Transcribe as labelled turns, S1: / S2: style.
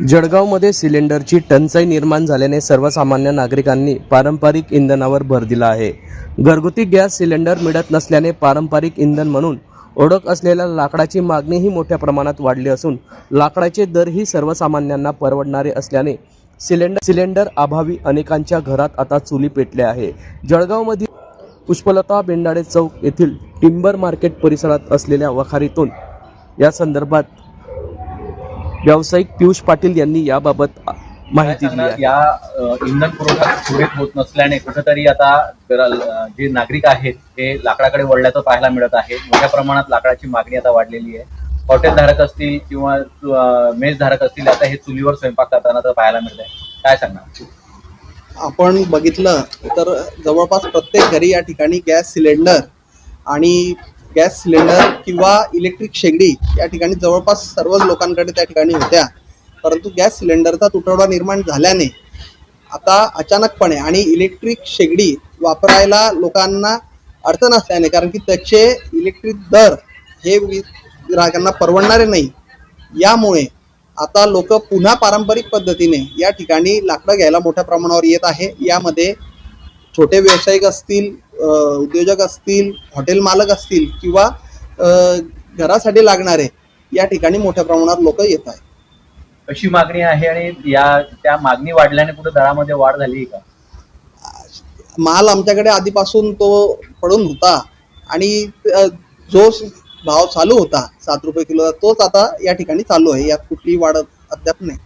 S1: जळगावमध्ये सिलेंडरची टंचाई निर्माण झाल्याने सर्वसामान्य नागरिकांनी पारंपरिक इंधनावर भर दिला आहे। घरगुती गॅस सिलेंडर मिळत नसल्याने पारंपरिक इंधन म्हणून ओळख असलेल्या लाकडाची मागणीही मोठ्या प्रमाणात वाढली असून लाकडाचे दरही सर्वसामान्यांना परवडणारे असल्याने सिलेंडर अभावी अनेकांच्या घरात आता चुली पेटल्या आहे। जळगावमधील पुष्पलता बेंडाळे चौक येथील टिंबर मार्केट परिसरात असलेल्या वखारीतून या संदर्भात व्यावसायिक पियुष पाटील यांनी याबाबत माहिती दिली आहे।
S2: या इंधन पुरवठा सुरळीत होत नसल्याने कुठेतरी आता जे नागरिक आहेत हे लाकडाकडे वळल्याचं पाहायला मिळत आहे। मोठ्या प्रमाणात लाकडाची मागणी आता वाढलेली आहे। हॉटेल धारक असतील किंवा मेस धारक असतील आता हे चुलीवर स्वयंपाक करताना तर पाहायला मिळत आहे। काय सांगणार?
S3: आपण बघितलं तर जवळपास प्रत्येक घरी या ठिकाणी गॅस सिलेंडर आणि गॅस सिलेंडर किंवा इलेक्ट्रिक शेगडी या ठिकाणी जवळपास सर्वच लोकांकडे त्या ठिकाणी होत्या, परंतु गॅस सिलेंडरचा तुटवडा निर्माण झाल्याने आता अचानकपणे आणि इलेक्ट्रिक शेगडी वापरायला लोकांना अडचण असल्याने, कारण की त्याचे इलेक्ट्रिक दर हे ग्राहकांना परवडणारे नाही, यामुळे आता लोक पुन्हा पारंपरिक पद्धतीने या ठिकाणी लाकडं घ्यायला मोठ्या प्रमाणावर येत आहे। यामध्ये छोटे व्यावसायिक असतील, उद्योजक असतील, हॉटेल मालक असतील किंवा घरासाठी लागणारे या ठिकाणी मोठ्या प्रमाणावर लोक येत आहेत।
S2: कशी मागणी आहे आणि त्या मागणी वाढल्याने कुठे दरामध्ये वाढ झाली का?
S3: माल आमच्याकडे आधीपासून तो पडून होता आणि जो भाव चालू होता 7 रुपये किलो तोच आता या ठिकाणी चालू आहे। यात कुठलीही वाढ अद्याप नाही।